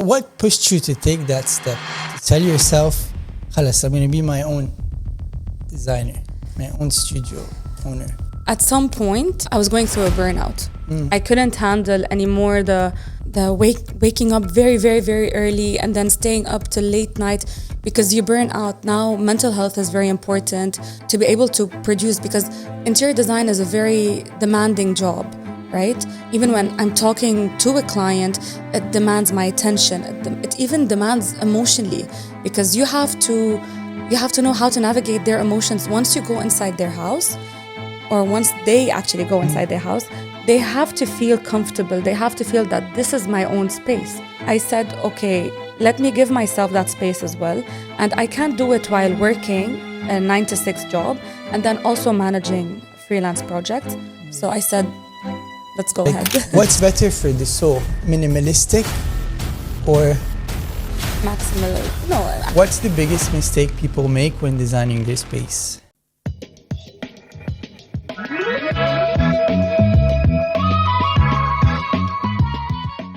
What pushed you to take that step? To tell yourself, خلاص, I'm going to be my own designer, my own studio owner. At some point, I was going through a burnout. I couldn't handle anymore the waking up very, very, very early and then staying up till late night because you burn out. Now, mental health is very important to be able to produce because interior design is a very demanding job, right? Even when I'm talking to a client, it demands my attention. It even demands emotionally because you have to know how to navigate their emotions once you go inside their house. Or once they actually go inside their house, they have to feel comfortable. They have to feel that this is my own space. I said, okay, let me give myself that space as well. And I can't do it while working a 9-to-6 job and then also managing freelance projects. So I said, let's go ahead. What's better for the soul, minimalistic or Maximal? No. What's the biggest mistake people make when designing their space?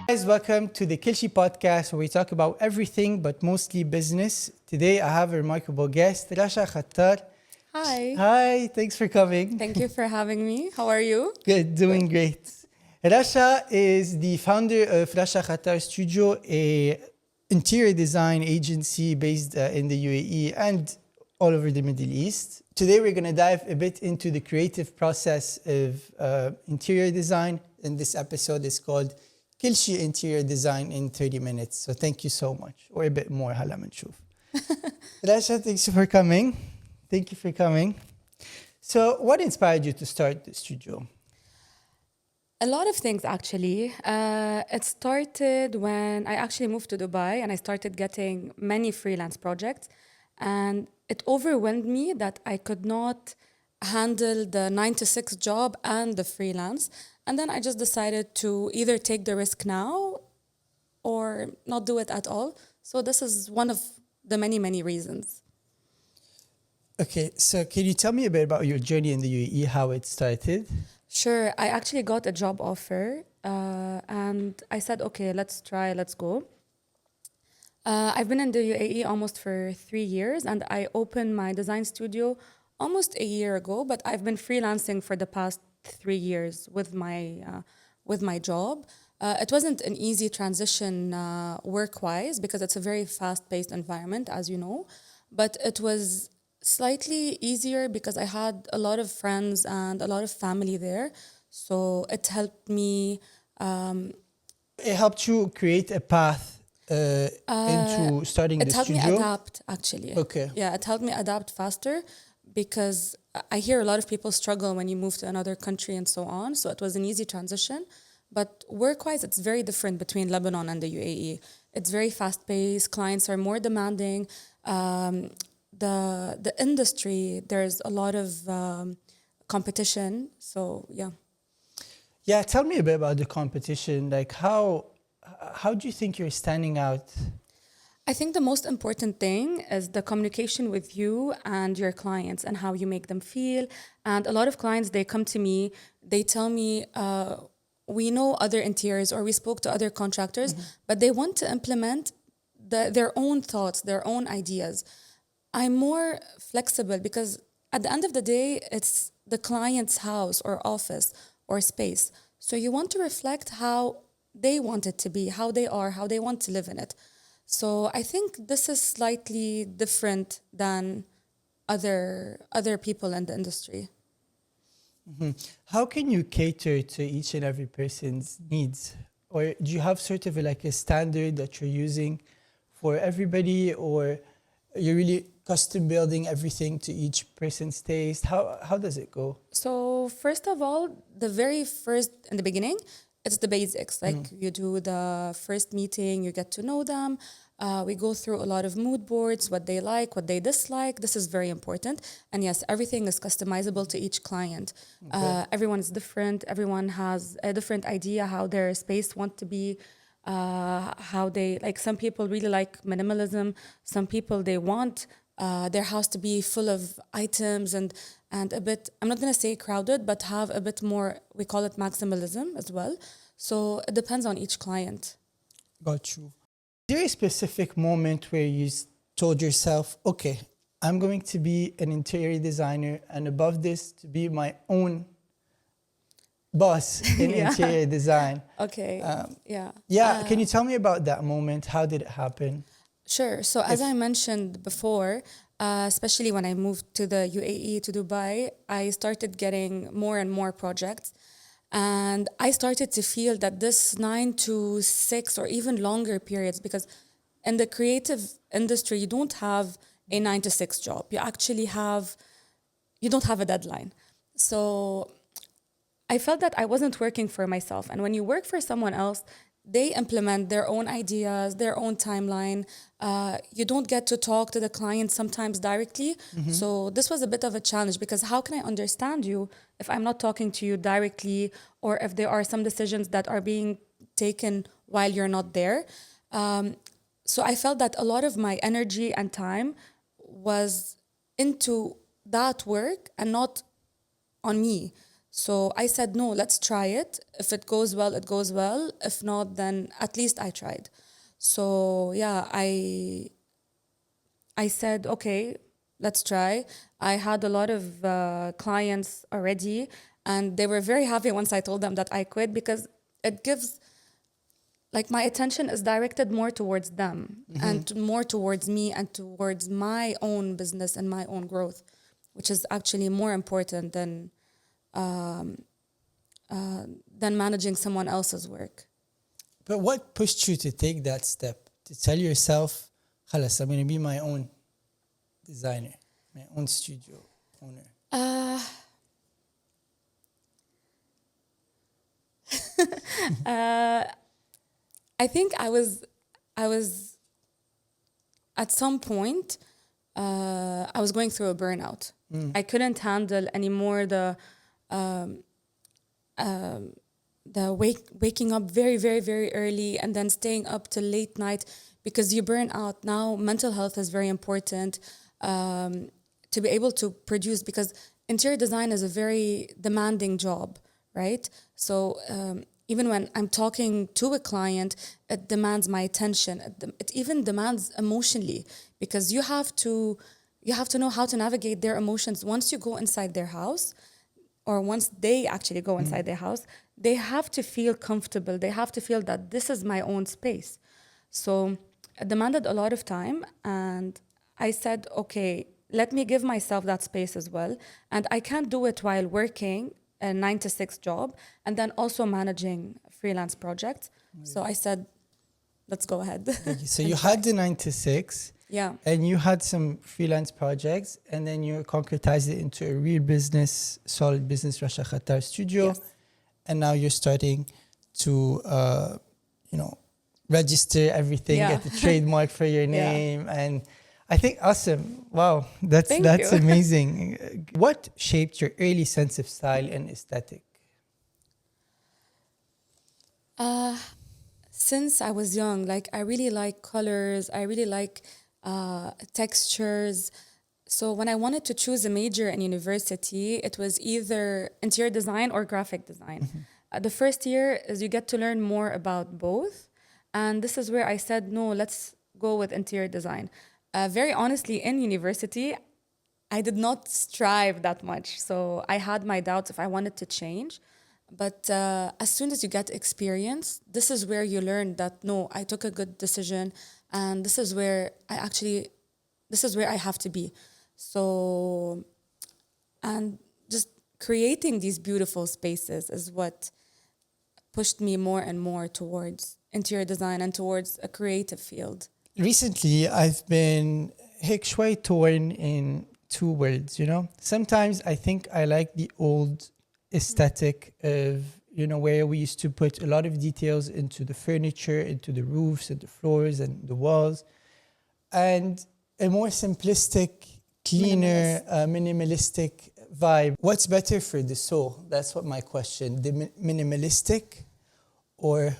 Guys, welcome to the Kelshi podcast where we talk about everything but mostly business. Today I have a remarkable guest, Rasha Khattar. Hi. Hi, thanks for coming. Thank you for having me. How are you? Good, doing great. Rasha is the founder of Rasha Khattar Studio, a interior design agency based in the UAE and all over the Middle East. Today we're going to dive a bit into the creative process of interior design, and this episode is called Kelshi Interior Design in 30 minutes. So thank you so much. Or a bit more, هلا بنشوف. Rasha, thanks for coming. Thank you for coming. So what inspired you to start the studio? A lot of things, actually. It started when I actually moved to Dubai and I started getting many freelance projects. And it overwhelmed me that I could not handle the 9-to-6 job and the freelance. And then I just decided to either take the risk now or not do it at all. So this is one of the many, many reasons. Okay, so can you tell me a bit about your journey in the UAE, how it started? Sure. I actually got a job offer and I said, okay, let's try, let's go. I've been in the UAE almost for 3 years and I opened my design studio almost a year ago, but I've been freelancing for the past 3 years with my job. It wasn't an easy transition work-wise because it's a very fast-paced environment, as you know, but it was slightly easier because I had a lot of friends and a lot of family there. So it helped me. It helped you create a path into starting the studio? It helped me adapt, actually. Okay. Yeah, it helped me adapt faster because I hear a lot of people struggle when you move to another country and so on. So it was an easy transition. But work-wise, it's very different between Lebanon and the UAE. It's very fast-paced. Clients are more demanding. The industry, there's a lot of competition. So, yeah. Yeah, tell me a bit about the competition. Like, how do you think you're standing out? I think the most important thing is the communication with you and your clients and how you make them feel. And a lot of clients, they come to me, they tell me, we know other interiors or we spoke to other contractors, but they want to implement their own thoughts, their own ideas. I'm more flexible because at the end of the day, it's the client's house or office or space. So you want to reflect how they want it to be, how they are, how they want to live in it. So I think this is slightly different than other people in the industry. Mm-hmm. How can you cater to each and every person's needs? Or do you have sort of like a standard that you're using for everybody, or you're really custom building everything to each person's taste? How does it go? So first of all, the very first in the beginning, it's the basics. Like you do the first meeting, you get to know them. We go through a lot of mood boards, what they like, what they dislike. This is very important. And yes, everything is customizable to each client. Okay. Everyone is different. Everyone has a different idea how their space want to be. How they like. Some people really like minimalism. Some people they want their house to be full of items and a bit, I'm not going to say crowded, but have a bit more, we call it maximalism as well. So it depends on each client. Got you. there a specific moment where you told yourself, okay, I'm going to be an interior designer and above this to be my own boss in Yeah. interior design? Okay. Yeah. Yeah, can you tell me about that moment? How did it happen? Sure. So as I mentioned before, especially when I moved to the UAE, to Dubai, I started getting more and more projects. And I started to feel that this 9 to 6 or even longer periods, because in the creative industry, you don't have a 9 to 6 job. You don't have a deadline. So I felt that I wasn't working for myself. And when you work for someone else, they implement their own ideas, their own timeline. You don't get to talk to the client sometimes directly. So this was a bit of a challenge, because how can I understand you if I'm not talking to you directly, or if there are some decisions that are being taken while you're not there? So I felt that a lot of my energy and time was into that work and not on me. So I said, no, let's try it. If it goes well, it goes well. If not, then at least I tried. So yeah, I said, okay, let's try. I had a lot of clients already, and they were very happy once I told them that I quit, because it gives, like, my attention is directed more towards them and more towards me and towards my own business and my own growth, which is actually more important than managing someone else's work. But what pushed you to take that step, to tell yourself, "Khalas, I'm going to be my own designer, my own studio owner"? I think I was at some point, I was going through a burnout. I couldn't handle anymore waking up very, very, very early and then staying up till late night, because you burn out. Now, mental health is very important, to be able to produce, because interior design is a very demanding job, right? So even when I'm talking to a client, it demands my attention. It even demands emotionally, because you have to know how to navigate their emotions. Once you go inside their house, or once they actually go inside their house, they have to feel comfortable. They have to feel that this is my own space. So it demanded a lot of time. And I said, okay, let me give myself that space as well. And I can't do it while working a 9 to 6 job and then also managing freelance projects. So I said, let's go ahead. So you had the 9 to 6. Yeah. And you had some freelance projects, and then you concretized it into a real business, solid business, Rasha Khattar Studio. Yes. And now you're starting to, register everything, Yeah. get the trademark for your Yeah. name. And I think, awesome. Wow, that's Thank you. amazing. What shaped your early sense of style and aesthetic? Since I was young, like, I really like colors. I really like textures. So when I wanted to choose a major in university, it was either interior design or graphic design. The first year is you get to learn more about both. And this is where I said, no, let's go with interior design. Very honestly, in university, I did not strive that much. So I had my doubts if I wanted to change. But as soon as you get experience, this is where you learn that, no, I took a good decision. And this is where I have to be. So, and just creating these beautiful spaces is what pushed me more and more towards interior design and towards a creative field. Recently, I've been هيك شوي torn in two worlds, Sometimes I think I like the old aesthetic of, where we used to put a lot of details into the furniture, into the roofs and the floors and the walls. And a more simplistic, cleaner, minimalistic vibe. What's better for the soul? That's what my question. The minimalistic or...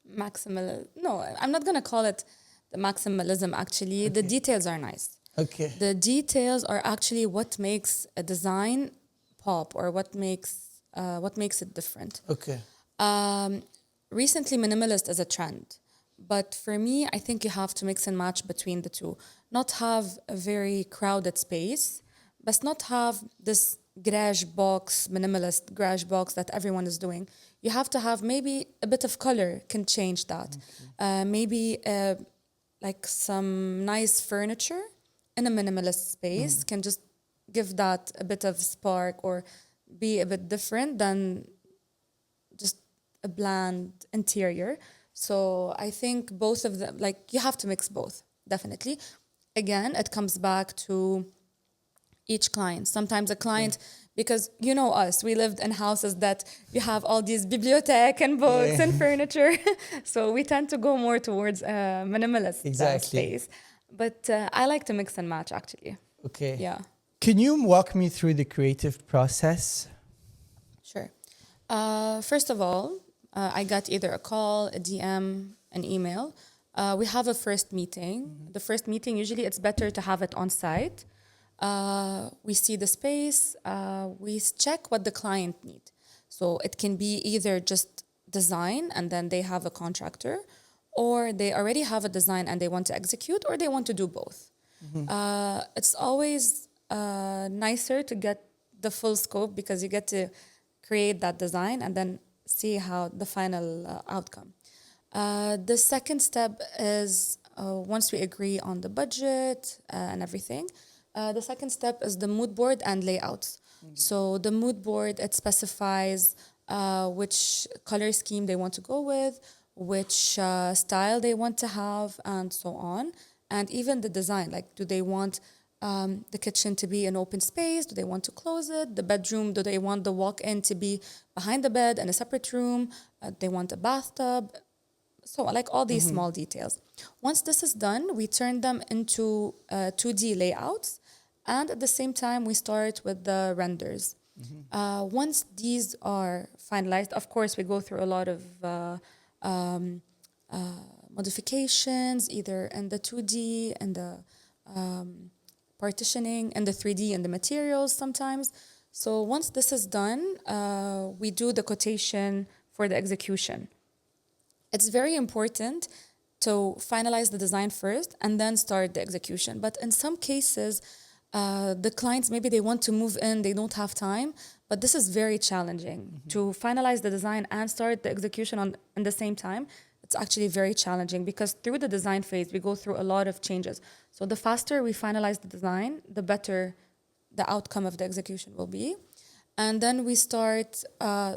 No, I'm not going to call it the maximalism, actually. Okay. The details are nice. Okay. The details are actually what makes a design pop, or what makes it different. Okay. Recently, minimalist is a trend. But for me, I think you have to mix and match between the two. Not have a very crowded space, but not have this garage box, minimalist garage box that everyone is doing. You have to have maybe a bit of color can change that. Maybe like some nice furniture in a minimalist space can just give that a bit of spark or be a bit different than just a bland interior. So I think both of them, like you have to mix both, definitely. Again, it comes back to each client. Sometimes a client, because you know us, we lived in houses that you have all these bibliothèque and books and furniture. So we tend to go more towards a minimalist space. But I like to mix and match actually. Okay. Yeah. Can you walk me through the creative process? Sure. First of all, I got either a call, a DM, an email. We have a first meeting. The first meeting, usually it's better to have it on site. We see the space. We check what the client needs. So it can be either just design and then they have a contractor, or they already have a design and they want to execute, or they want to do both. It's always nicer to get the full scope because you get to create that design and then see how the final outcome. The second step is once we agree on the budget and everything, the second step is the mood board and layouts. So the mood board, it specifies which color scheme they want to go with, which style they want to have, and so on. And even the design, like do they want the kitchen to be an open space? Do they want to close it? The bedroom, do they want the walk-in to be behind the bed in a separate room? They want a bathtub? So like all these small details. Once this is done, we turn them into 2D layouts. And at the same time, we start with the renders. Once these are finalized, of course, we go through a lot of modifications, either in the 2D and the partitioning and the 3D and the materials sometimes. So once this is done, we do the quotation for the execution. It's very important to finalize the design first and then start the execution. But in some cases, the clients, maybe they want to move in, they don't have time, but this is very challenging. To finalize the design and start the execution in the same time, it's actually very challenging because through the design phase, we go through a lot of changes. So the faster we finalize the design, the better the outcome of the execution will be. And then we start,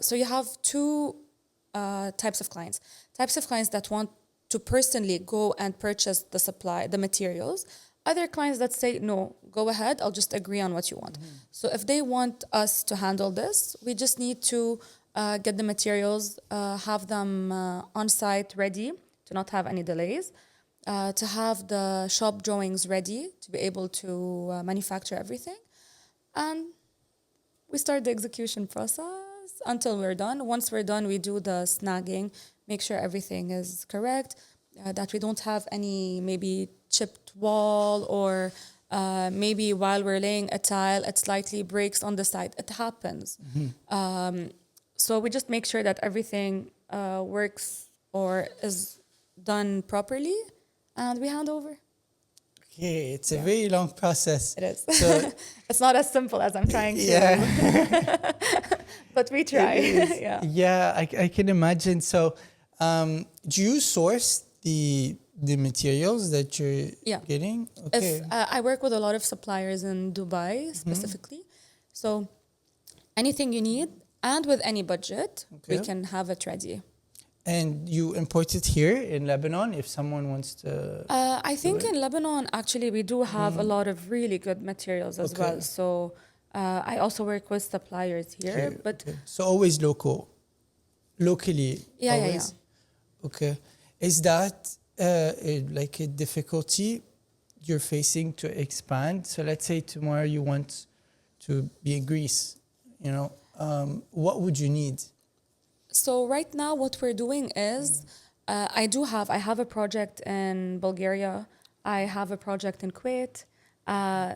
so you have two types of clients. Types of clients that want to personally go and purchase the supply, the materials. Other clients that say, no, go ahead, I'll just agree on what you want. So if they want us to handle this, we just need to get the materials, have them on site ready to not have any delays, to have the shop drawings ready to be able to manufacture everything. And we start the execution process until we're done. Once we're done, we do the snagging, make sure everything is correct, that we don't have any maybe chipped wall or maybe while we're laying a tile, it slightly breaks on the side. It happens. So we just make sure that everything works or is done properly and we hand over. Okay, it's a very long process. It is. So it's not as simple as I'm trying to. But we try. I can imagine. So do you source the materials that you're getting? Okay. I work with a lot of suppliers in Dubai specifically. So anything you need and with any budget, we can have it ready. And you import it here in Lebanon if someone wants to? I think in Lebanon, actually, we do have a lot of really good materials as well. So I also work with suppliers here. So always locally? Yeah. Okay. Is that like a difficulty you're facing to expand? So let's say tomorrow you want to be in Greece, what would you need? So right now what we're doing is I have a project in Bulgaria. I have a project in Kuwait.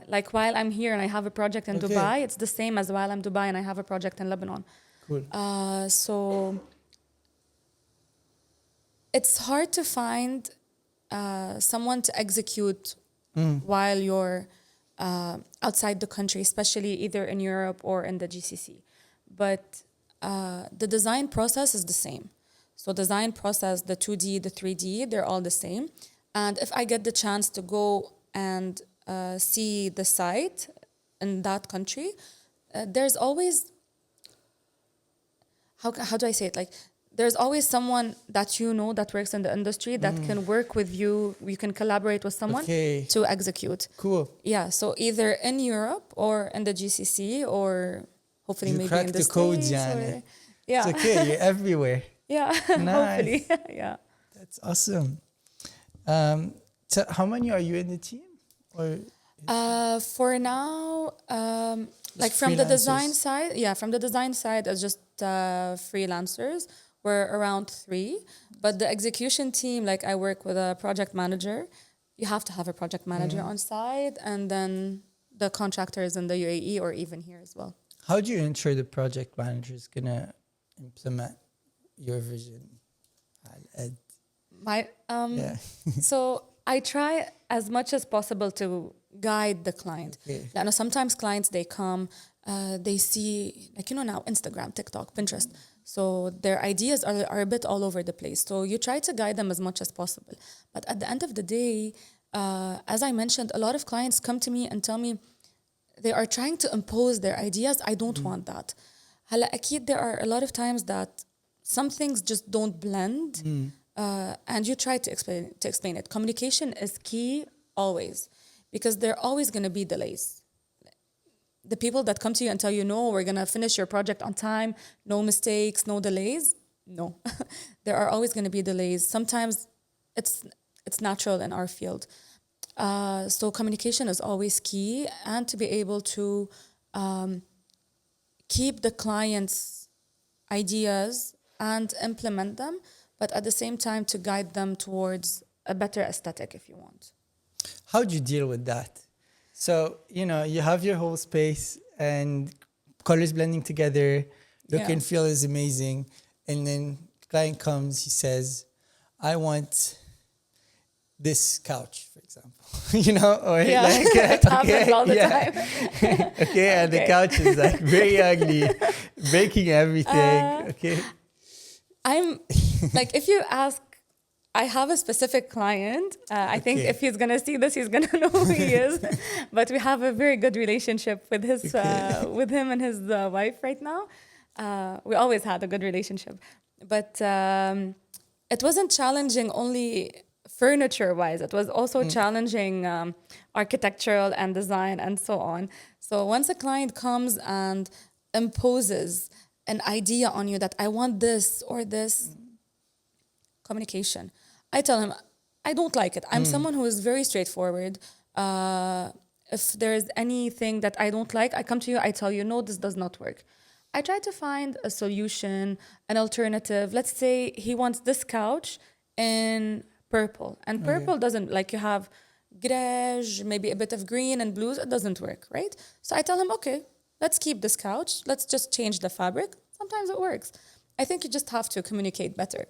Like while I'm here and I have a project in Dubai, it's the same as while I'm Dubai and I have a project in Lebanon. Cool. So it's hard to find someone to execute while you're outside the country, especially either in Europe or in the GCC. But the design process is the same. So design process, the 2D, the 3D, they're all the same. And if I get the chance to go and see the site in that country, there's always, how do I say it? Like, there's always someone that you know that works in the industry that can work with you. You can collaborate with someone to execute. Cool. Yeah, so either in Europe or in the GCC or hopefully You maybe cracked in the the codes, States. Yani. Yeah. It's okay, you're everywhere. Yeah, Nice. hopefully. Yeah. That's awesome. So how many are you in the team? Or For now, like from the design freelancers? side, from the design side, it's just freelancers. We're around 3, but the execution team, like I work with a project manager. You have to have a project manager on site, and then the contractors in the UAE or even here as well. How do you ensure the project manager is gonna implement your vision? Ed? My Yeah. So I try as much as possible to guide the client. Okay. I know sometimes clients, they come, they see, like, now Instagram, TikTok, Pinterest. So their ideas are a bit all over the place. So you try to guide them as much as possible. But at the end of the day, as I mentioned, a lot of clients come to me and tell me they are trying to impose their ideas. I don't want that. هلا أكيد there are a lot of times that some things just don't blend. And you try to explain it. Communication is key always, because there are always going to be delays. The people that come to you and tell you, no, we're going to finish your project on time, no mistakes, no delays. No, there are always going to be delays. Sometimes it's natural in our field. So communication is always key, and to be able to keep the client's ideas and implement them, but at the same time to guide them towards a better aesthetic, if you want. How do you deal with that? So, you have your whole space and colors blending together, look and feel is amazing. And then client comes, he says, I want this couch, for example, or It happens all the time. And the couch is like very ugly, breaking everything. I'm like, if you ask, I have a specific client. I think if he's going to see this, he's going to know who he is. But we have a very good relationship with with him and his wife right now. We always had a good relationship. But it wasn't challenging only furniture-wise. It was also challenging architectural and design and so on. So once a client comes and imposes an idea on you that I want this or this, communication. I tell him, I don't like it. I'm someone who is very straightforward. If there's anything that I don't like, I come to you, I tell you, no, this does not work. I try to find a solution, an alternative. Let's say he wants this couch in purple. And purple doesn't, like, you have beige, maybe a bit of green and blues. It doesn't work, right? So I tell him, okay, let's keep this couch. Let's just change the fabric. Sometimes it works. I think you just have to communicate better.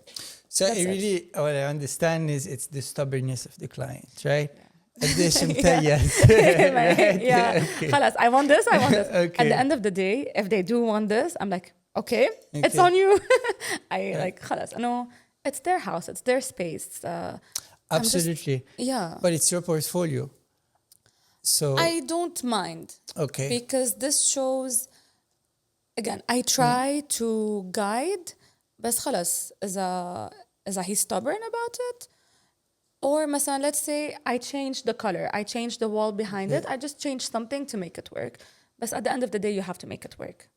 So what I understand is it's the stubbornness of the client, right? Yes. خلاص, I want this. At the end of the day, if they do want this, I'm like, okay. It's on you. خلاص, no, it's their house, it's their space. Absolutely. But it's your portfolio. So I don't mind. Okay. Because this shows, again, I try to guide, بس خلاص, إذا he's stubborn about it, or مثلا, let's say I changed the color, I changed the wall behind it, I just changed something to make it work. But at the end of the day, you have to make it work.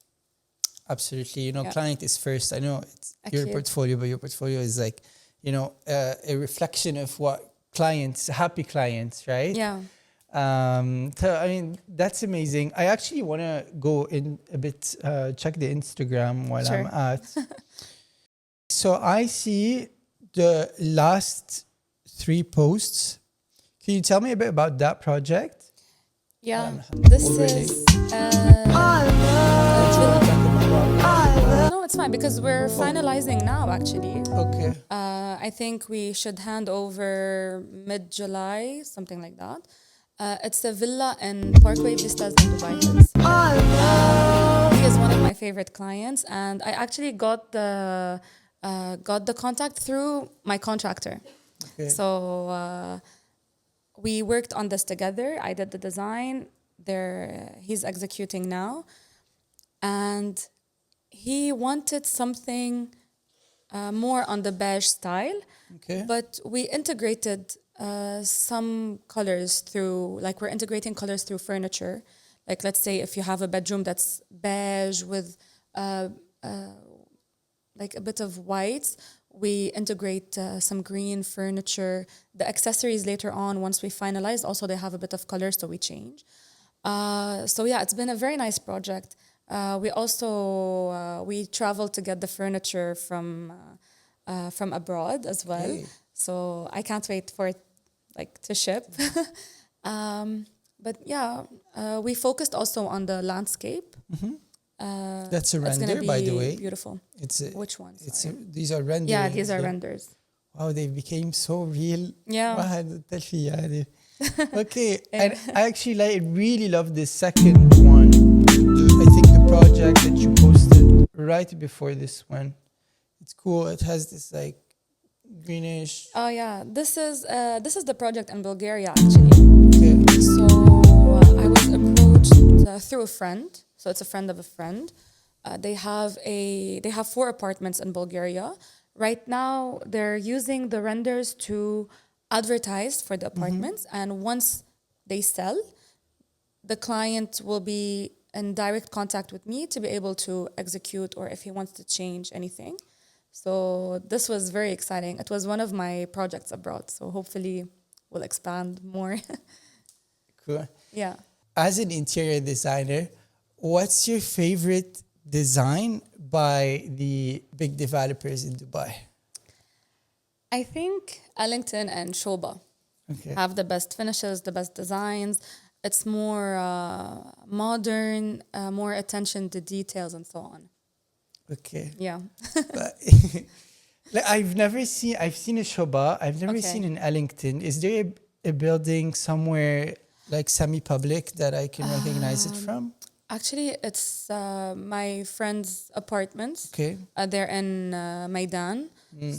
Absolutely. Client is first. I know it's your portfolio, but your portfolio is like, a reflection of what happy clients, right? Yeah. So, I mean, that's amazing. I actually want to go in a bit, check the Instagram while I'm at. So I see the last 3 posts. Can you tell me a bit about that project? This is... no, It's fine because we're finalizing now, actually. Okay. I think we should hand over mid-July, something like that. It's a villa in Parkway Vistas in Dubai Hills. He is one of my favorite clients, and I actually got the contact through my contractor. Okay. So we worked on this together. I did the design. He's executing now, and he wanted something more on the beige style. Okay. But we integrated some colors through, like we're integrating colors through furniture. Like let's say if you have a bedroom that's beige with like a bit of whites, we integrate some green furniture. The accessories later on, once we finalize, also they have a bit of color, so we change. So yeah, it's been a very nice project. We also we traveled to get the furniture from abroad as well. Hey. So I can't wait for it like to ship. But yeah, we focused also on the landscape. That's a It's gonna render, be by the way. beautiful. It's a, Which one? it's Sorry. these are renders. Yeah, these are renders. Wow, they became so real. Yeah. واحد التلفي يعني. Okay, and I actually really love the second one. I think the project that you posted right before this one. It's cool. It has this like greenish. Oh yeah, this is the project in Bulgaria actually. Okay. So I was approached through a friend. So it's a friend of a friend. They have 4 apartments in Bulgaria. Right now, they're using the renders to advertise for the apartments, and once they sell, the client will be in direct contact with me to be able to execute or if he wants to change anything. So this was very exciting. It was one of my projects abroad. So hopefully we'll expand more. Cool. Yeah. As an interior designer, what's your favorite design by the big developers in Dubai? I think Ellington and Shoba Okay. have the best finishes, the best designs. It's more modern, more attention to details and so on. Okay. Yeah. But like I've seen a Shoba. I've never Okay. seen an Ellington. Is there a building somewhere like semi-public that I can recognize it from? Actually, it's my friend's apartments. Okay. They're in Maidan.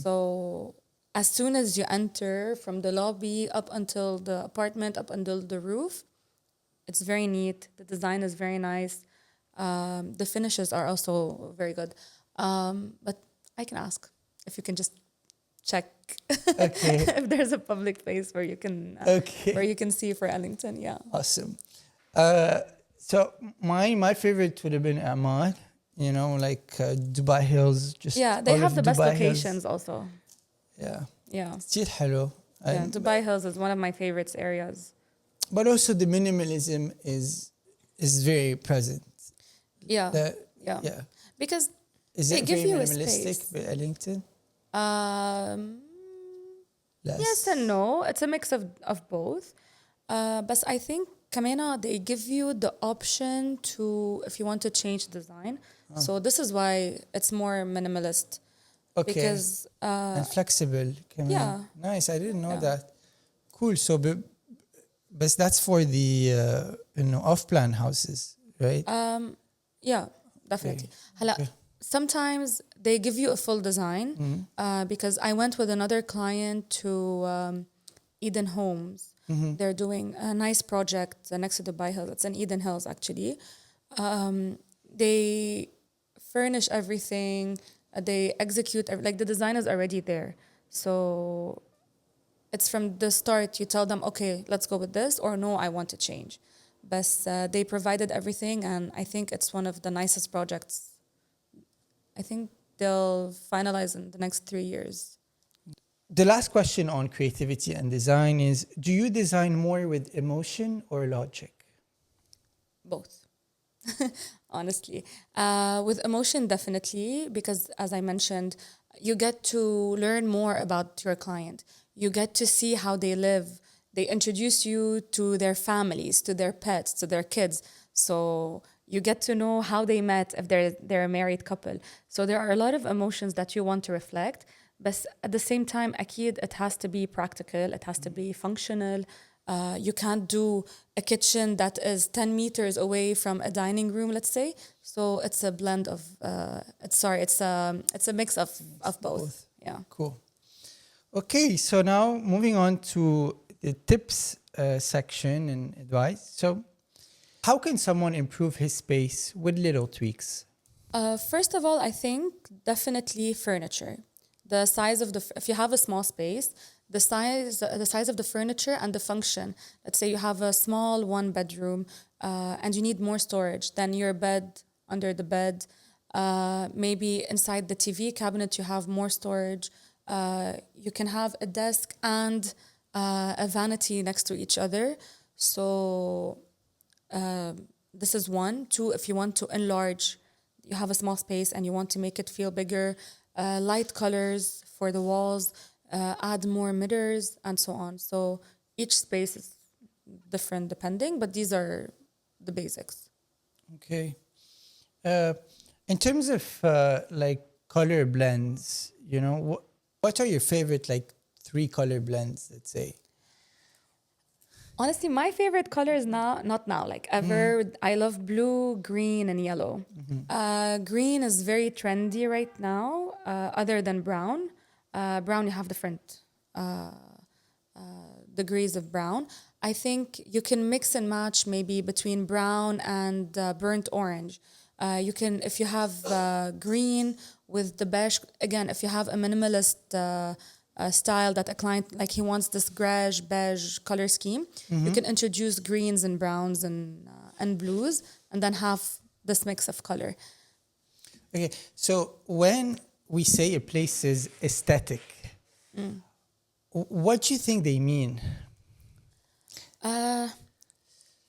So as soon as you enter from the lobby up until the apartment, up until the roof, it's very neat. The design is very nice. The finishes are also very good. But I can ask if you can just check Okay. if there's a public place where you can Okay. where you can see for Ellington. Yeah. Awesome. So my favorite would have been Ahmad. You know, like Dubai Hills. Just Yeah, they all have of the best Dubai locations Hills. also. Yeah. Yeah. Still hello. Yeah, Dubai Hills is one of my favorites areas. But also the minimalism is very present. Yeah. Yeah. Yeah. Because Is they it give very you a minimalistic space. with Ellington? Um, Less. yes and no. It's a mix of both. But I think Kamena, they give you the option to, if you want to change design. So this is why it's more minimalist. Okay. Because, And flexible. yeah. Nice. I didn't know Yeah. that. Cool. So, but that's for the off-plan houses, right? yeah, definitely. Hala, sometimes they give you a full design because I went with another client to Eden Homes. They're doing a nice project next to Dubai Hills. It's in Eden Hills, actually. They furnish everything. They execute, like the design is already there. So it's from the start, you tell them, okay, let's go with this, or no, I want to change. But they provided everything, and I think it's one of the nicest projects. I think they'll finalize in the next 3 years. The last question on creativity and design is, do you design more with emotion or logic? Both. Honestly. With emotion, definitely, because as I mentioned, you get to learn more about your client. You get to see how they live. They introduce you to their families, to their pets, to their kids. So You get to know how they met if they're a married couple. So there are a lot of emotions that you want to reflect. But at the same time, أكيد it has to be practical. It has to be functional. You can't do a kitchen that is 10 meters away from a dining room, let's say. So it's a blend of, it's a mix of both. Yeah. Cool. Okay, so now moving on to the tips section and advice. So how can someone improve his space with little tweaks? First of all, I think definitely furniture. The size of if you have a small space, the size of the furniture and the function. Let's say you have a small 1-bedroom and you need more storage, then your bed under the bed, maybe inside the TV cabinet you have more storage. You can have a desk and a vanity next to each other. So this is 1. 2, if you want to enlarge, you have a small space and you want to make it feel bigger, light colors for the walls, add more mirrors and so on. So each space is different depending, but these are the basics. Okay. In terms of like color blends, you know, what are your favorite like 3 color blends, let's say? Honestly, my favorite color is not now, like ever. I love blue, green, and yellow. Green is very trendy right now, other than brown. Brown, you have different degrees of brown. I think you can mix and match maybe between brown and burnt orange. You can, if you have green with the beige, again, if you have a minimalist style that a client, like he wants this grayish beige color scheme, you can introduce greens and browns and blues and then have this mix of color. Okay, so when we say a place is aesthetic, what do you think they mean?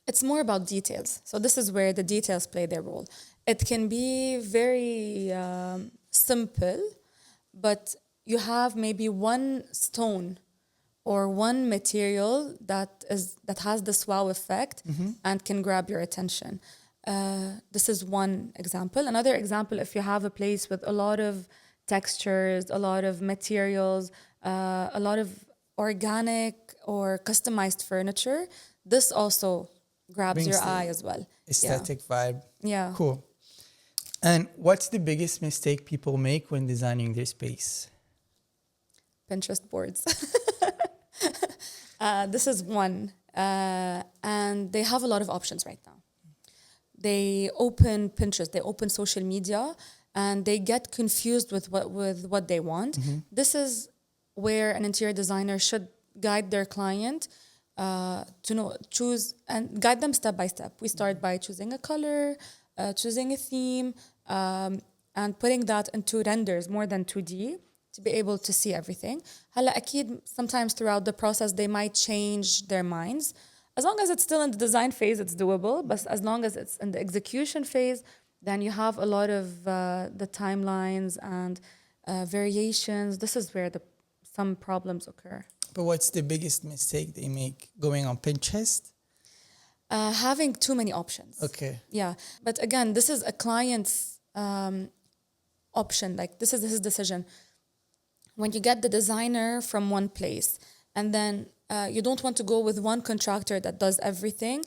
It's more about details. So this is where the details play their role. It can be very simple, but you have maybe one stone or one material that has this wow effect and can grab your attention. This is one example. Another example, if you have a place with a lot of textures, a lot of materials, a lot of organic or customized furniture, this also grabs your eye as well. Aesthetic vibe. Yeah. Cool. And what's the biggest mistake people make when designing their space? Pinterest boards. This is one. And they have a lot of options right now. They open Pinterest, they open social media, and they get confused with what they want. This is where an interior designer should guide their client to choose and guide them step by step. We start by choosing a color, choosing a theme, and putting that into renders more than 2D to be able to see everything. هلا أكيد sometimes throughout the process they might change their minds. As long as it's still in the design phase, it's doable. But as long as it's in the execution phase, then you have a lot of the timelines and variations. This is where some problems occur. But what's the biggest mistake they make going on Pinterest? Having too many options. Okay. Yeah. But again, this is a client's option. Like this is his decision. When you get the designer from one place and then you don't want to go with one contractor that does everything,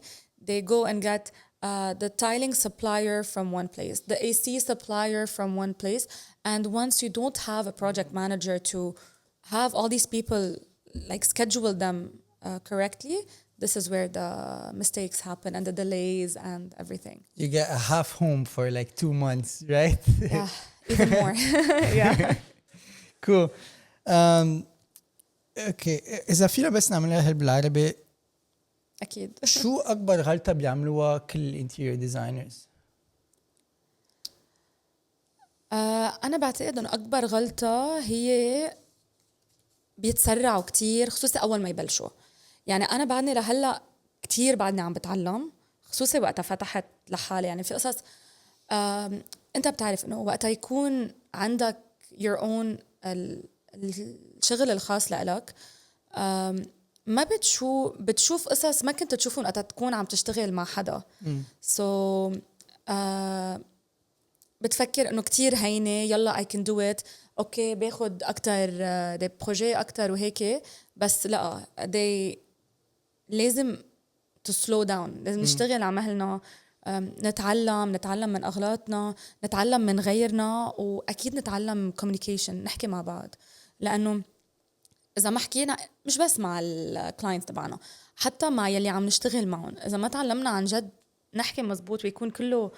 they go and get the tiling supplier from one place, the AC supplier from one place. And once you don't have a project manager to have all these people like schedule them correctly, this is where the mistakes happen and the delays and everything. You get a half home for like 2 months, right? Yeah, even more. Yeah. Cool. اوكي اذا فينا بس نعملها هل بالعربي اكيد. شو اكبر غلطه بيعملوها كل الانتيريور ديزاينرز؟ انا بعتقد انه اكبر غلطه هي بيتسرعوا كتير، خصوصي اول ما يبلشوا. يعني انا بعدني لهلا كتير بعدني عم بتعلم، خصوصي وقتها فتحت لحالي. يعني في قصص انت بتعرف انه وقتها يكون عندك your own الشغل الخاص لإلك، ما بتشوف قصص ما كنت تشوفهم وقت تكون عم تشتغل مع حدا. so بتفكر انه كتير هينه يلا I can do it اوكي باخد اكتر دي بروجي اكتر وهيك بس لا لازم to slow down لازم نشتغل على مهلنا نتعلم من اغلاطنا نتعلم من غيرنا واكيد نتعلم communication نحكي مع بعض لانه اذا ما حكينا مش بس مع الكلاينتس تبعنا حتى مع يلي عم نشتغل معهم اذا ما تعلمنا عن جد نحكي مزبوط ويكون كله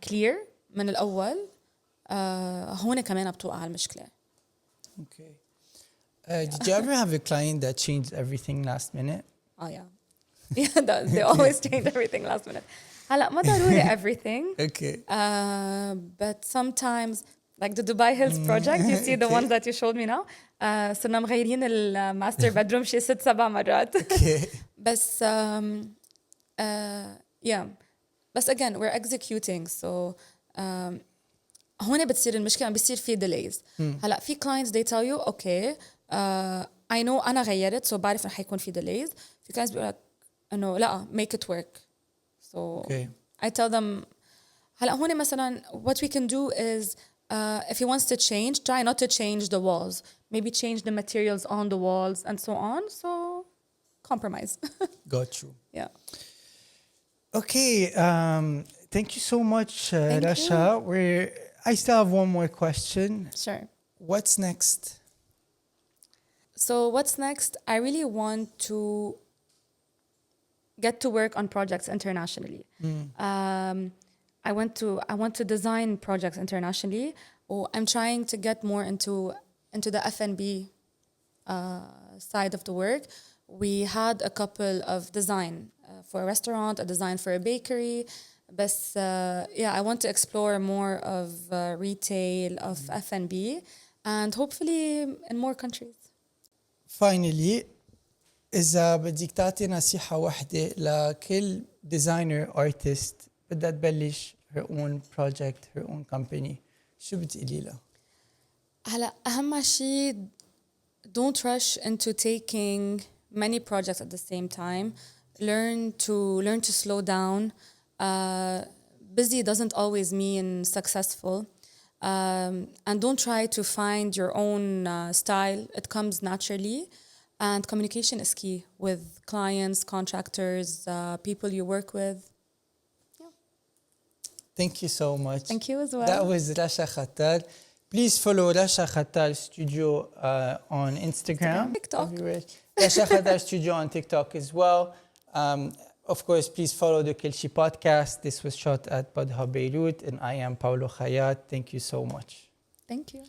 clear من الأول هون كمان بتوقع المشكلة. Okay. Did you ever have a client that changed everything last minute? Oh yeah. Yeah, they always change everything last minute. هلا ما ضروري everything. Okay. But sometimes like the Dubai Hills project, you see the ones that you showed me now. صرنا مغيرين الماستر bedroom شي 6-7 مرات. Okay. بس yeah. بس again we're executing so هون بتصير المشكلة بيصير في delays. هلا في clients they tell you okay I know أنا غيرت so بعرف إنه حيكون في delays. في clients بيقول لك إنه لا make it work. So Okay. I tell them هلا هون مثلا what we can do is if he wants to change try not to change the walls maybe change the materials on the walls and so on so compromise. Got you. Yeah. Okay. Thank you so much, Thank Rasha. I still have one more question. Sure. What's next? So what's next? I really want to get to work on projects internationally. I want to design projects internationally. Or I'm trying to get more into the F&B side of the work. We had a couple of design for a restaurant, a design for a bakery. But yeah, I want to explore more of retail, of F&B, and hopefully in more countries. Finally, إذا بدك تعطي نصيحة واحدة لكل designer artist بدها تبلش her own project, her own company, شو بتقولي لها؟ هلا أهم شيء don't rush into taking many projects at the same time. Learn to slow down. Busy doesn't always mean successful. And don't try to find your own style. It comes naturally. And communication is key with clients, contractors, people you work with. Yeah. Thank you so much. Thank you as well. That was Rasha Khattar. Please follow Rasha Khattar Studio on Instagram. TikTok. Everywhere. Rasha Khattar Studio on TikTok as well. Of course, please follow the Kelshi podcast. This was shot at Badha Beirut, and I am Paulo Khayat. Thank you so much. Thank you.